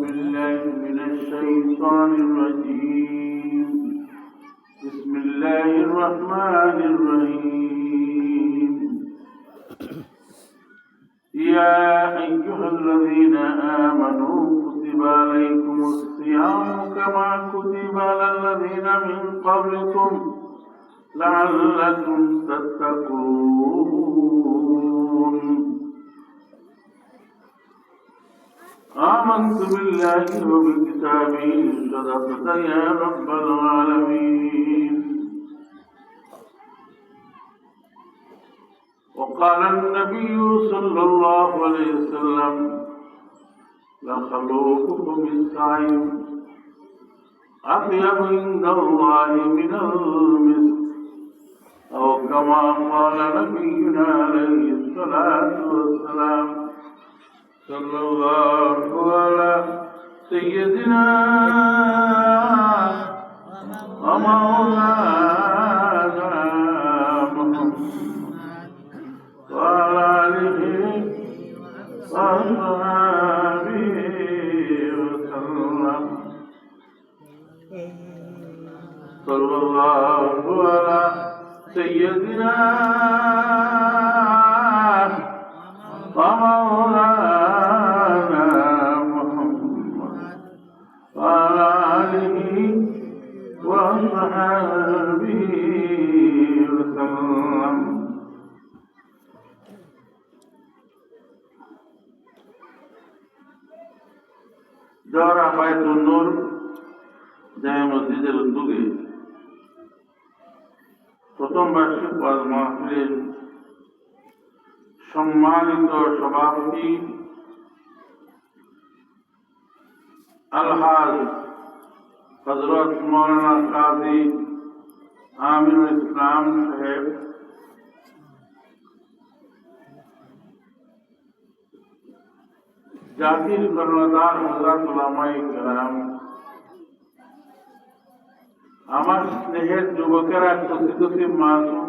بالله من الشيطان الرجيم بسم الله الرحمن الرحيم يا أيها الذين آمنوا كتب عليكم الصيام كما كتب على الذين من قبلكم لعلكم تتقون آمنت بالله وبكتابه صدقت يا رب العالمين وقال النبي صلى الله عليه وسلم لخلوقكم الصائم أطيب عند الله من المسك أو كما قال نبينا عليه الصلاة والسلام صلى الله على سيدنا ومولانا محمد وعلى آله وصحبه وسلم صلى الله على سيدنا ومولانا محمد وعلى آله وصحبه وسلم জহরা বায়তুন নূর জামে মসজিদের উদ্যোগে প্রথম বার্ষিক ওয়াজ মাহফিলের সম্মানিত সভাপতি আলহাজ হযরত মাওলানা কাজী আমিনুল ইসলাম সাহেব, জাতির কর্ণধার হযরত উলামায়ে কেরাম, আমার স্নেহের যুবকেরা, কচি কচি মাসুম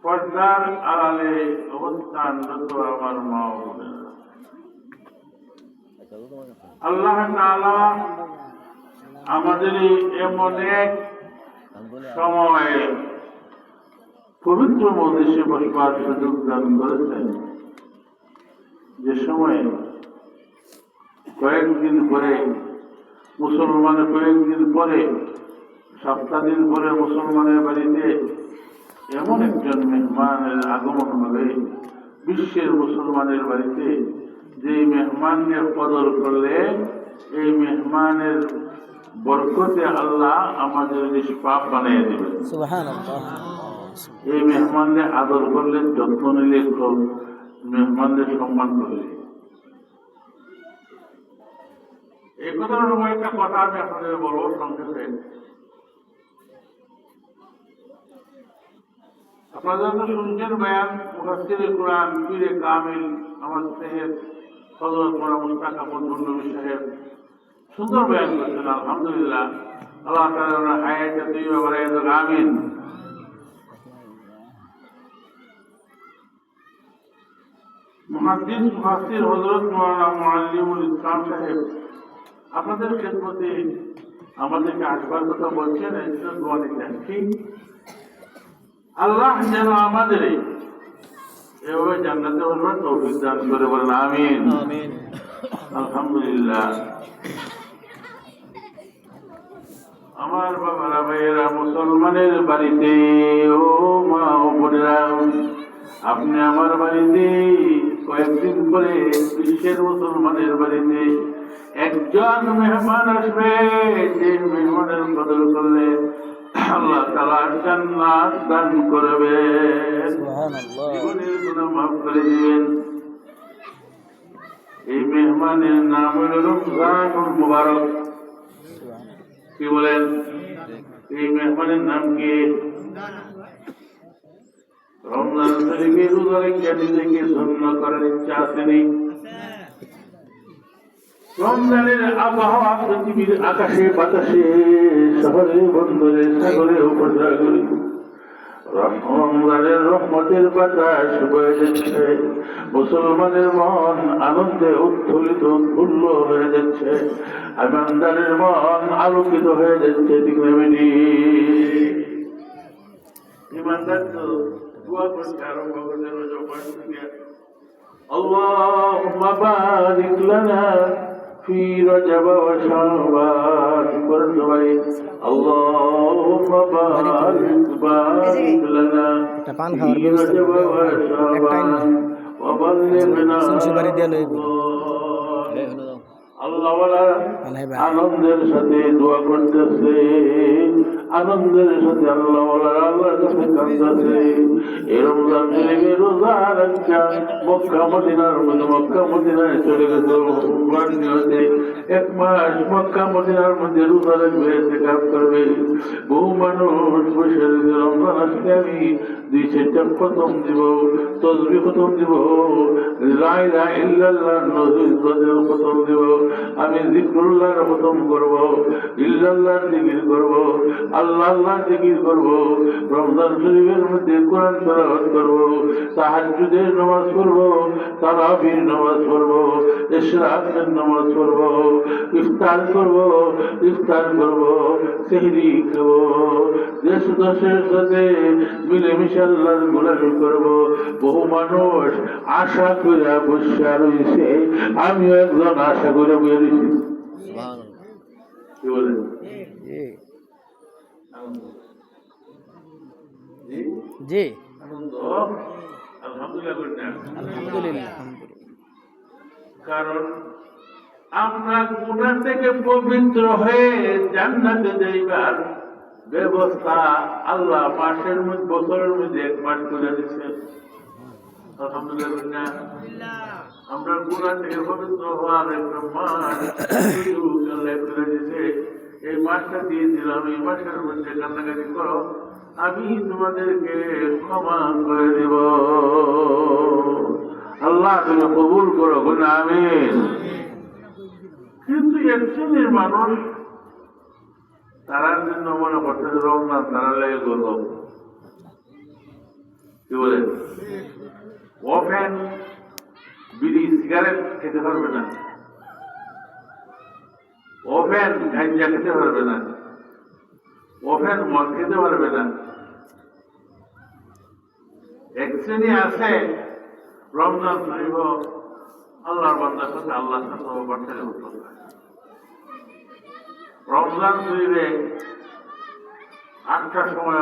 পর্দার আড়ালে অবস্থানরত আমার মা ও বোনেরা, আল্লাহ তাআলা আমাদের এমন এক সময়ে পবিত্র মজলিসে বসবার সুযোগ দান করেছেন, যে সময়ে কয়েকদিন পরে সপ্তাহদিন পরে মুসলমানের বাড়িতে এমন একজন মেহমানের আগমন হবে, বিশ্বের মুসলমানের বাড়িতে, যে মেহমানকে কদর করলে এই মেহমানের বরকতে আল্লাহ আমাদের নিষ্পাপ বানিয়ে দেবেন। সুবহানাল্লাহ। এই মেহমানদের আদর করলে, যত্ন নিলে, মেহমানদের সম্মান করলে, এই কথার উপর একটা কথা আমি আপনাদের বলবো সংক্ষেপে। আপনারা তো শুনছেন বয়ান মুফাসসিরে কোরআন পীরে কামিল আমার স্নেহের হযরত মাওলানা মুস্তাক আহমদ নবী সাহেব সুন্দর বয়ান করেছেন। আলহামদুলিল্লাহ, আল্লাহ তাআলা হায়াতে তৈয়বা বাড়ায় দেন, আমিন। মুহাদ্দিস মুফাসসির হযরত মাওলানা মুআল্লিমুল ইসলাম সাহেব আপনাদের খেদমতে আমাদেরকে আসবার কথা বলছেন, দোয়া নিতেন। ঠিক, আল্লাহ যেন আমাদের এভাবে জান্নাতে বসবার তৌফিক দান করে, বলেন আমিন। আলহামদুলিল্লাহ। আমার বাবারা, ভাইয়েরা, মুসলমানের বাড়িতে, ও মা ও বোনেরা, আপনি আমার বাড়িতে কয়েকদিন পরে বিশ্বের মুসলমানের বাড়িতে একজন মেহমান আসবে, যে মেহমানের কদর করলে আল্লাহ তাআলা জান্নাত দান করবেন, জীবনের গুনাহ মাফ করে দিবেন। এই মেহমানের নাম হলো রমজানুল মুবারক। কি বলেন? এই মেহমানের নাম কি? রমজান শরীফে রোজা রেখে নিজেকে ধন্য করার ইচ্ছা আসেনি? রমজানের আবহাওয়া পৃথিবীর আকাশে বাতাসে, শহরে বন্দরে, সাগরে উপসাগরে রমজানের রহমতের বাতাস বয়ে যাচ্ছে, মুসলমানের মন আনন্দে উৎফুল্লিত উৎফুল্ল হয়ে যাচ্ছে, ইমানদারের মন আলোকিত হয়ে যাচ্ছে। ইমানদার তো দোয়া করতে আরম্ভ করতে আল্লাহুম্মা বারিক লানা ফি রজব ওয়া শাবান, আল্লাহুম্মা বারিক লানা ফি রজব ওয়া শাবান ওয়া বাল্লিগনা আল্লাহওয়ালা আনন্দের সাথে দোয়া করতেছে, আনন্দের সাথে আল্লাহওয়ালা আল্লাহর কাছে কাঁদতেছে। এই রমজান শরীফে রোজা রাখা মক্কা মদিনার মধ্যে, মক্কা মদিনায় চলে গেছে এক মাস, মক্কা মদিনার মধ্যে রোজা রাখবে, ইতিকাফ করবে। বহু মানুষ বসে রমজান আসলে আমি 2-4টা খতম দিব, তসবিহ খতম দিব, লা ইলাহা ইল্লাল্লাহ নজরুল খতম দিব, আমি জিকরুল্লাহর খতম করব, ইল্লাল্লাহর জিকির করব, আল্লাহ আল্লাহর জিকির করব, রমজান শরীফের মধ্যে কোরআন তেলাওয়াত করব, তাহাজ্জুদের নামাজ পড়ব, তারাবির নামাজ পড়ব, ইশরাকের নামাজ পড়ব, ইফতার করব, সেহরি খাব, দেশ দশের সাথে মিলেমিশে আল্লাহর গোলামি করব। বহু মানুষ আশা করে বসে রয়েছে, আমিও একজন আশা করে বসে রয়েছি। কি বলেন? জি আনন্দ আলহামদুলিল্লাহ। কারণ আমরা গুনাহ থেকে পবিত্র হয়ে জান্নাতে যাইবার ব্যবস্থা আল্লাহ মাসের মধ্যে, বছরের মধ্যে 1 মাস করে দিচ্ছেন। আলহামদুলিল্লাহ। আমরা গুনাহ থেকে পবিত্র হওয়ার একটা মাস করে দিচ্ছে। এই মাসটা দিয়ে দিলাম, এই মাসের মধ্যে কান্নাকাটি করো, আমি তোমাদেরকে ক্ষমা করে দেব। আল্লাহ তুমি কবুল করো, বলে আমিন। কিন্তু এক শ্রেণীর মানুষ তারার জন্য মনে করতে রমজান তারা লেগে করবো। কি বলে? ওপেন বিড়ি সিগারেট খেতে পারবে না, ওপেন গাঁজা খেতে পারবে না, ওপেন মদ খেতে পারবে না। এক শ্রেণী আছে রমজান শরীফ আল্লাহর বান্দার সাথে আল্লাহর সাথে বার্তালে উত্তর হয়। রমজান শরীফে 8টার সময়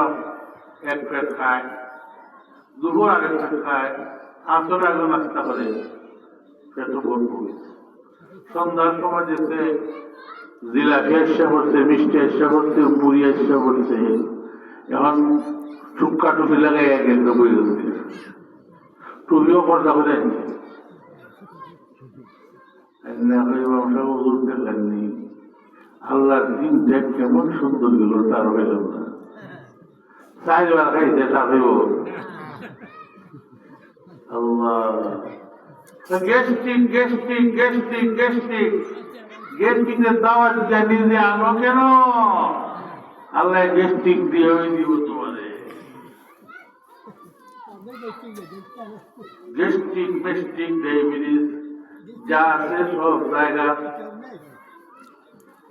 এক প্লেট খায়, দুপুর আগে প্লেট খায়, আসর আগে নাস্তা করে, পেট ভরপুর। সন্ধ্যার সময় যেতে জিলাপি এসে পড়ছে, মিষ্টি এসে পড়ছে, পুরি এসে পড়ছে, এখন চুক্কা টুপি লাগাই এক একটা বই গেছে, টুপিও পর্দা করে আল্লাহর দিনটা কেমন সুন্দর গেল তার হইল না। 4 বার খাইছে তা হইব আল্লাহ। গ্যাস্ট্রিকের দাওয়াত নিজে আনো কেন? আল্লাহ গ্যাস্ট্রিক দিয়ে দিব তোমাদের। গ্যাস্ট্রিক, মেস্ট্রিক, ডায়াবেটিস যা আছে সব জায়গা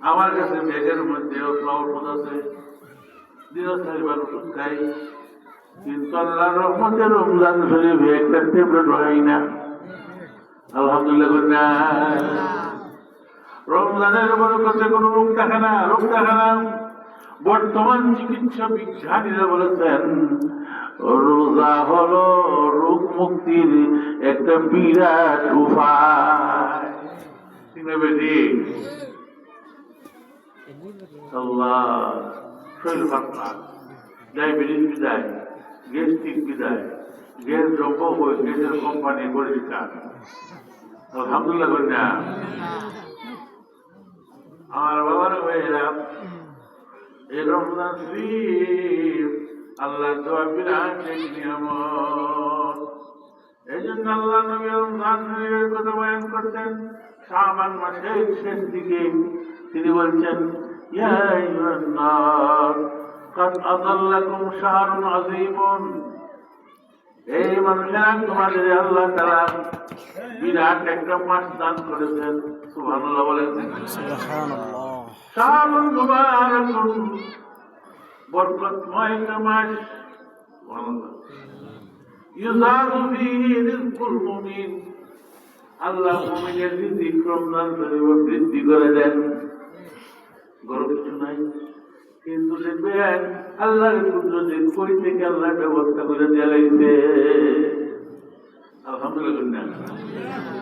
আমার কাছে ব্যাগের মধ্যে ওষুধ আছে, দিনে 4 বার ওষুধ খাই, কিন্তু আল্লাহর রহমতে রমজান শরীফে একটা ট্যাবলেট হয় না। আলহামদুলিল্লাহ। রমজানের বরকতে কোনো রোগ থাকে না, রোগ থাকে না। বর্তমান চিকিৎসা বিজ্ঞানীরা বলেছেন রোজা হলো রোগ মুক্তির একটা বিরাট উপায়। শরীর খারাপ, ডায়াবেটিস বিদায়, গ্যাস্ট্রিক বিদায়, গ্যাস দ্রব্য হয়ে গ্যাসের কোম্পানি পরিষ্কার। আলহামদুলিল্লাহ করি না। আমার বাবার ভাইয়েরা এই রমজান শরীফ আল্লাহর দেওয়া বিরাট নিয়ামত। এই জন্য আল্লাহ নবী রমজান শরীফের কথা বয়ান করতেন শাবান মাসের শেষ দিকে। তিনি বলছেন ইয়া আইয়ুহান নাস قد أضلكم شهر عظيم এই মানুষেরা তোমাদের আল্লাহ তাআলা বিরাট একটা মাস দান করেছেন সুবহানাল্লাহ বলেন সুবহানাল্লাহ শাহরুল মুবারাকুন বরকতময় একটা মাস সুবহানাল্লাহ ইউজাদু ফীহি রিজকুল মুমিন আল্লাহ মুমিনের রিজিক রমজান শরীফে বৃদ্ধি করে দেন গরম কিছু নাই কিন্তু দেখবেন আল্লাহর কুদরতে কই থেকে আল্লাহ ব্যবস্থা করে দেয়া লাগছে আলহামদুলিল্লাহ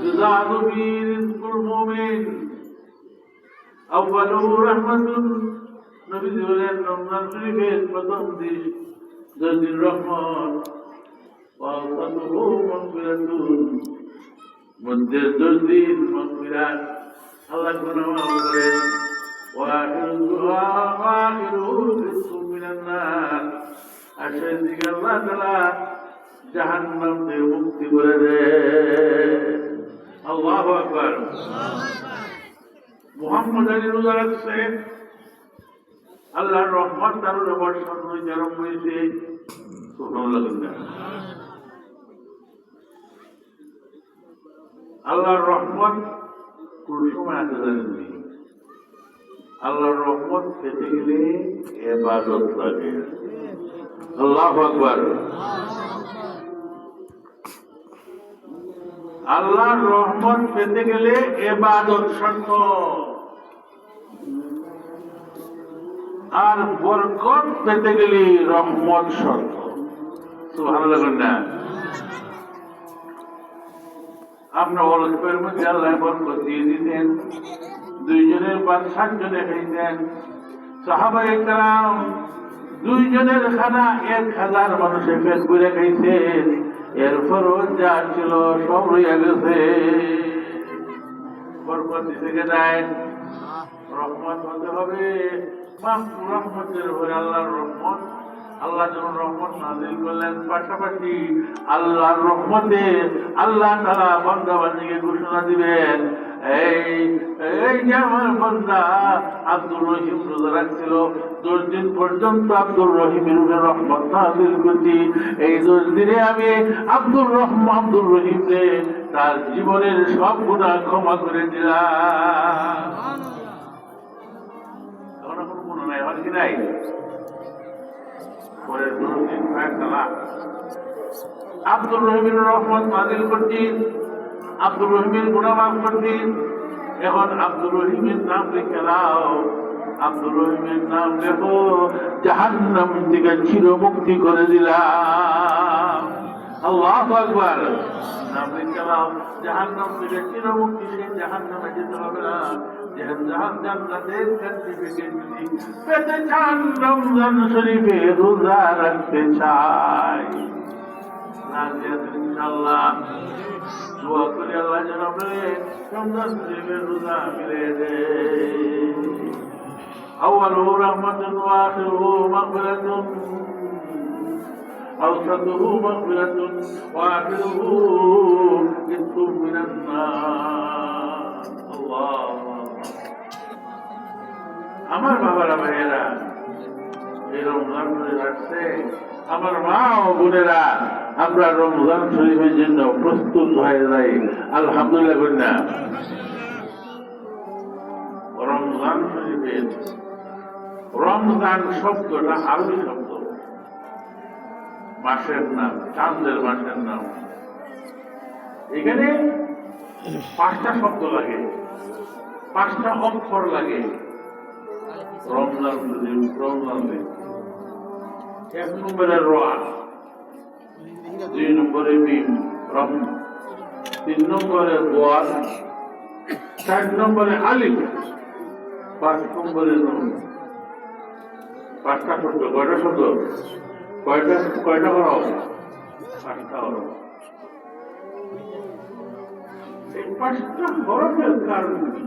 ইউজাদু ফীহি রিজকুল মুমিন আউয়ালুহু রাহমাতুন নবীজি বলেন রমজান শরীফের প্রথম দিন রহমত ওয়াসাতুহু মাগফিরাতুন মধ্যে 10 দিন মাগফিরাত আল্লাহ গুনাহ মাফ করেন ওয়াখিরুহু রিজকুম মিনান নার আশের দিকে আল্লাহ তাআলা জাহান্নাম থেকে মুক্তি করে দেন আল্লাহু আকবার মুহাম্মদ আলী রোজা রাখছে আল্লাহর রহমত তার উপর বর্ষণ হয়েছে আরম্ভ হয়েছে সুবহানাল্লাহ আল্লাহর রহমত কোন সময় আসে জানেননি আল্লাহর রহমত পেতে গেলে ইবাদত লাগে আল্লাহু আকবার আল্লাহর রহমত পেতে গেলে ইবাদত শর্ত আর বরকত পেতে গেলে রহমত শর্ত সুবহানাল্লাহ না আপনার অলসের মধ্যে আল্লাহ বরকত দিয়ে দিতেন 2 জনের 7 জনে খাইতেন সাহাবায়ে কেরাম 2 জনের খানা 1000 মানুষের পেট ভরে খাইতেন এরপরও যা ছিল সব রয়ে গেছে বরকত থেকে যায় রহমত হতে হবে রহমতের উপরে আল্লাহর রহমত আল্লাহ যখন রহমত নাযিল করলেন পাশাপাশি আল্লাহর রহমতে আল্লাহ তাআলা বান্দা বান্দীকে ঘোষণা দিবেন এই যে আমার বান্দা আব্দুর রহিম রোজা রাখছিল 10 দিন পর্যন্ত আব্দুর রহিমের উপরে রহমত নাযিল করছি এই 10 দিনে আমি আব্দুর রহিমকে তার জীবনের সব গুনাহ ক্ষমা করে দিলাম এখন কোনো গুনাহ নাই আর কি নাই পরে 10 দিন ফায়সালা আব্দুর রহিমের রহমত নাযিল করছি আব্দুর রহিমের গুনাহ মাফ করছি এখন আব্দুর রহিমের নাম লিখে নাও আব্দুর রহিমের নাম লেখো জাহান্নাম থেকে চিরমুক্তি করে দিলাম আল্লাহু আকবার নাম লিখে নাও জাহান্নাম থেকে চিরমুক্তি সে জাহান্নামে যেতে হবে না জান্নাতের সার্টিফিকেট পেতে চান রমজান শরীফে রোজা রাখতে চাই ইনশাআল্লাহ দোয়া করি আল্লাহ যেন আপনাদের রমজান শরীফের রোজা মিলে দেয় আউয়ালুহু রাহমাতুন ওয়া আখিরুহু মাগফিরাতুন আওসাতুহু মাগফিরাতুন ওয়া আখিরুহু রিজকুম মিনান নার আল্লাহ আমার বাবারা ভাইয়েরা এই রমজান শরীফ আসছে আমার মা ও বোনেরা আমরা রমজান শরীফের জন্য প্রস্তুত হয়ে যাই আলহামদুলিল্লাহ বন্যা রমজান শরীফের রমজান শব্দটা আরবি শব্দ মাসের নাম চাঁদের মাসের নাম এখানে 5টা শব্দ লাগে 5টা অক্ষর লাগে রমজান রমজানে 1 নম্বরে র 2 নম্বরে মিম রম 3 নম্বরে ওয়াল 4 নম্বরে আলিফ 5 নম্বরে নুন 5টা শব্দ কয়টা শব্দ কয়টা হরফ 5টা হরফ এই 5টা হরফের কারণ কি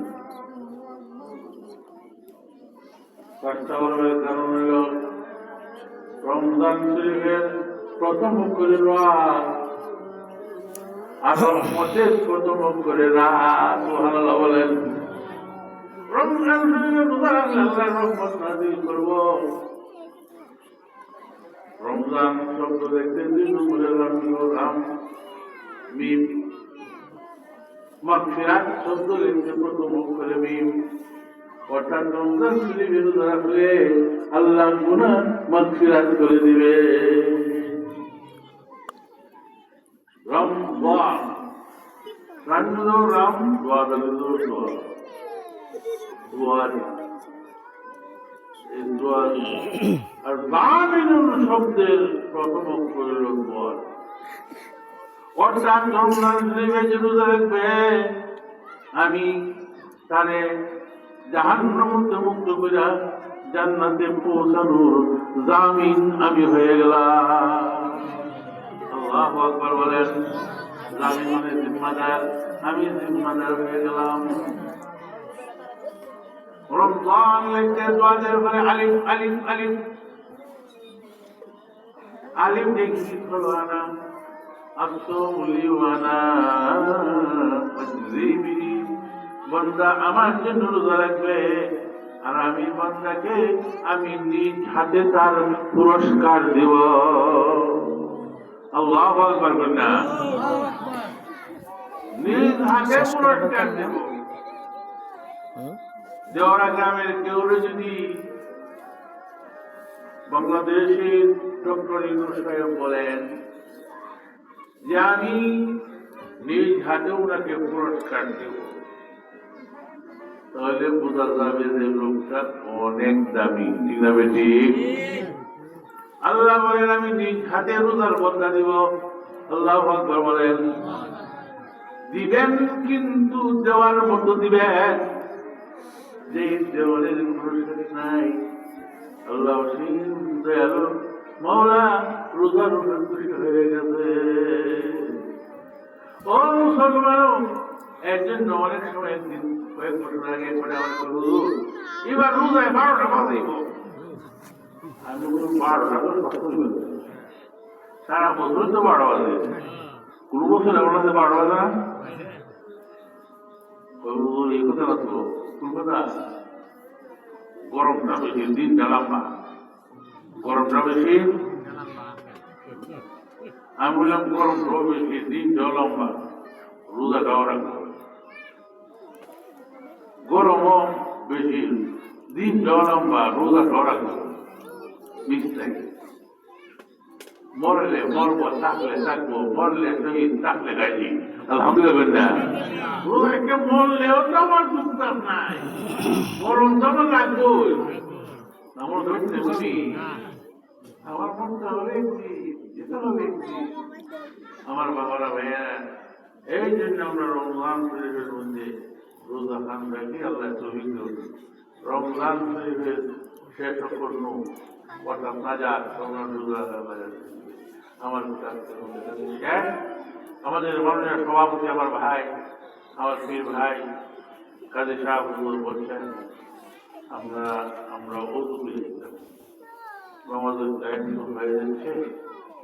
5টা হরফের কারণ হলো রমজান শরীফের প্রথম অক্ষরে রাত আর রহমতের প্রথম অক্ষরে রাত সুবহানাল্লাহ বলেন রমজান শরীফের রোজা রাখলে আল্লাহর রহমত নাযিল করব রমজান শব্দ দেখতে 2 নম্বরের রাম মিম, মাগফিরাত শব্দ দেখতে প্রথম অক্ষরে মিম, অর্থাৎ রমজান শরীফে রোজা রাখলে আল্লাহ গুনাহ মাগফিরাত করে দিবে। রমজান রান্না রাম দোয়া আর বামিনুল শব্দের প্রথম অক্ষরের উপর, অর্থাৎ রমজান শরীফে যে রোজা রাখবে আমি তারে জাহান্নাম থেকে মুক্ত করে জান্নাতে পৌঁছানোর জামিন আমি হয়ে গেলাম। আল্লাহু আকবার বলেন। জামিন মানে জিম্মাদার, আমি জিম্মাদার হয়ে গেলাম। রমজান লিখতে দোয়াদের করে আলিফ আলিফ আলিফ আলিফ দেখি হলো আনা আসলি ওয়ানা আজরিবি, বান্দা আমার জন্য রোজা রাখবে আর আমি বান্দাকে আমি নিজ হাতে তার পুরস্কার দেব। আল্লাহু আকবার বলেন না, নিজ হাতে পুরস্কার দেব। দেওয়ারা গ্রামের কেউ যদি বাংলাদেশের ডক্টর ইউনূস সাহেব বলেন যে আমি নিজ হাতে ওনাকে পুরস্কার দেব, তাহলে বোঝা যাবে যে লোকটা অনেক দামি। ঠিক না বেটি? আল্লাহ বলেন আমি নিজ হাতে রোজার বদলা দিব। আল্লাহু আকবার বলেন। দিবেন কিন্তু দেওয়ার মতো দিবেন, যে দেওয়ালের পুরস্কার নাই। আল্লাহ দয়ালু মওলা রোজার উপর খুশি হয়ে গেছে। ও মুসলমান, এর জন্য অনেক সময় একদিন কয়েক বছর আগে পরে আমার হুজুর এবার রোজায় 12টা বাজাইব। আমি বললাম 12টা সারা বছর তো 12 বাজে, কোন বছর এমন আছে 12 বাজে না? এই কথা না তো, কোন কথা? গরমটা বেশি, দিনটা লম্বা। গরমটা বেশি, আমি বললাম গরমটাও বেশি, দিনটাও লম্বা, রোজাটাও রাখবো। গরমও বেশি, দিনটাও লম্বা, রোজাটাও রাখবো। মরলে মরবো, থাকলে থাকবো, মরলে শহীদ, থাকলে গাইছি। আলহামদুলিল্লাহ। রোজাকে মরলেও তো আমার দুঃখ নাই, গরম তো আমার লাগবই। আমার ধরতে বলি আমার মনটা হলেছি, আমার বাবারা ভাইয়া, এই জন্য আমরা রমজান শরীফের মধ্যে রোজা খান রাখি। আল্লাহ তৌফিক দিন। রমজান শরীফের শেষ করল অর্থাৎ হাজার রোজা আমার শেষ। আমাদের মাননীয় সভাপতি আমার ভাই, আমার পীর ভাই কাজী সাহেব বলছেন আমরা ওযু করে দিতাম, আমাদের দায়িত্ব হয়ে যাচ্ছে,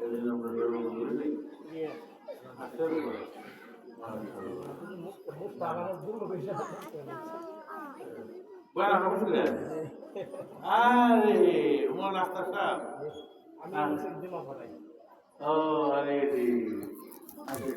এই জন্য আমরা ওযু করে নিই। আরে উমর রাস্তা সাহেব,